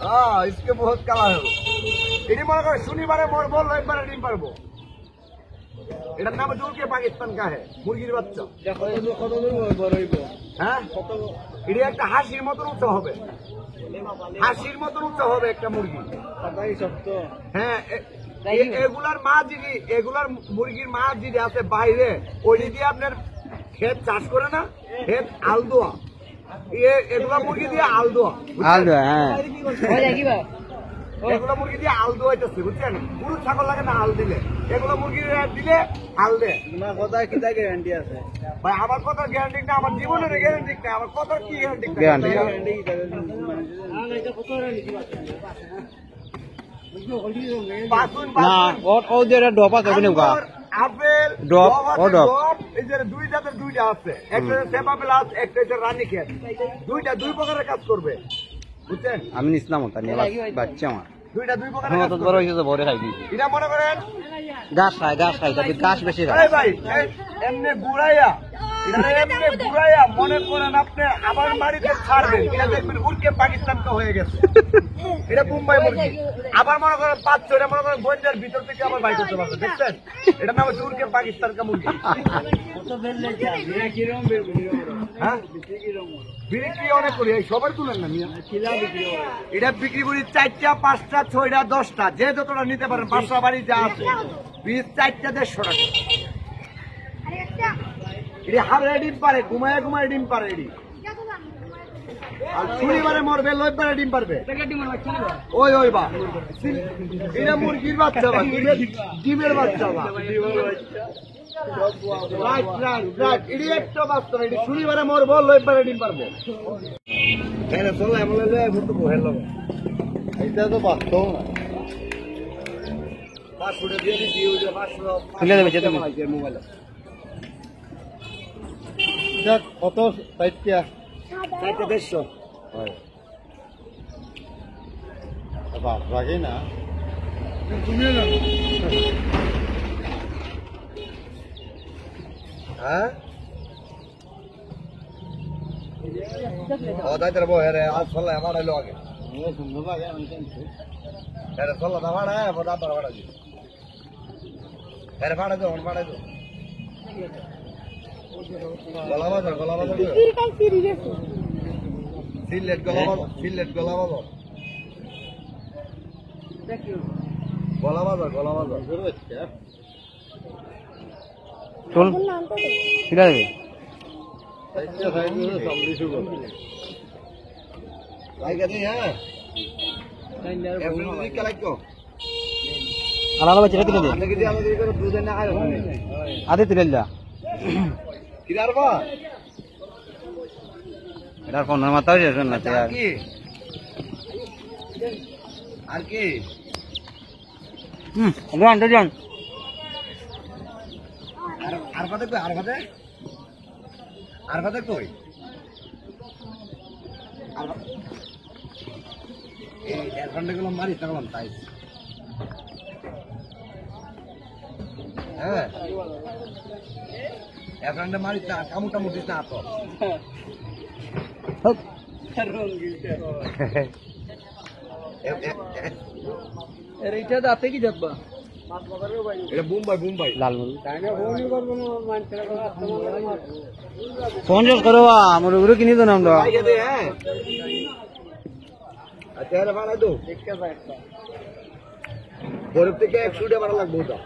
हाँ इसके बहुत कला है इडी मने करे शनिवारे मोर बोल रविवारे डिम पारबो এটার নাম দুর্গে পাকিস্তান কা है মুরগির বাচ্চা কত বড় হইব হ্যাঁ এটা একটা হাসির মতন উঁচা হবে হাসির মতন উঁচা হবে একটা মুরগি তাই শক্ত হ্যাঁ এগুলার মুরগির মা যদি আছে বাইরে ওইটি দিয়ে আপনার ক্ষেত চাষ করে না ক্ষেত আলদোয়া এগুলা মুরগি দিয়ে আলদোয়া হ্যাঁ এগুলো মুরগি দিয়ে আল দোয়াইতেছে বুঝছেন গরু ছাগল লাগে না আল দিলে এগুলো মুরগি দিলে আল দে না কোথায় কি গ্যারান্টি আছে ভাই আমার কথা গ্যারান্টি না আমার জীবনের গ্যারান্টি না আমার কথা কি গ্যারান্টি আপেল এই যে দুই জাতের দুইটা আছে একটা সেবা প্লাস একটা রানী খেত দুই প্রকারের কাজ করবে বুঝছেন আমি ইসলাম বাচ্চা আমার দুইটা দুই প্রকার বড় হয়েছে বড় খাই দিই এটা মনে করেন ঘাস খায় তবে ঘাস বেশি খায় ভাই এমনি গুড়াইয়া মনে করেন আপনি আবার বাড়িতে ছাড়বেন এটা দেখবেন উড়কে পাকিস্তান তো হয়ে গেছে এটা মুম্বাই মুরগি আবার মনে করেন 500 এটা মনে করেন বন্যার ভিতর থেকে আবার বাইরে করতে পারবে দেখছেন এটা নাম হচ্ছে উড়কে পাকিস্তান কা মুরগি হ্যাঁ বিক্রি অনেক করি সবার তুলেন না এটা বিক্রি করি 4টা 5টা 6টা 10টা যে যতটা নিতে পারেন বাসা বাড়ি যা আছে 4টা 150 টাকা এটি হারে ডিম পারে ঘুমায় ডিম পারে এটি আর শনিবারে মরবে রবিবারে ডিম পারবে ওই বা এটা মুরগির বাচ্চা বা ডিমের বাচ্চা বা রাইট এটি একটা বাচ্চা এটি শনিবারে মরবো রবিবারে ডিম পারবো এটা তো বাচ্চাও না 500 দিয়ে দিচ্ছি ওই যে 500 মোবাইলে কত সাইটটা 150 রাখি না তুমিও জানো হ্যাঁ দাইতে রবো হেরে আজ ফলে আমার এলো আগে সুন্দর লাগে হেরে ফলে না ভাড়া বড় আবার ভাড়া দি হেরে ভাড়া দাও গলাবাজার সিলেট গলাবাজার চল ঠিক আছে আদে তিরল্লা এটার কোন মাথা হয়েছে না আর কি আর কথা কই গুলো মারি থাকলাম তাই হ্যাঁ এখানটা মারি না কামুটা মুটিস না তো এইটা দাঁতে কি যাবা এটা বুম্বাই লালমুল ফোন জোস করো আমার উপরে কিনে দেন আমরা আচ্ছা ভাড়া দো গরিব থেকে 100 টাকা ভাড়া লাগবে ওটা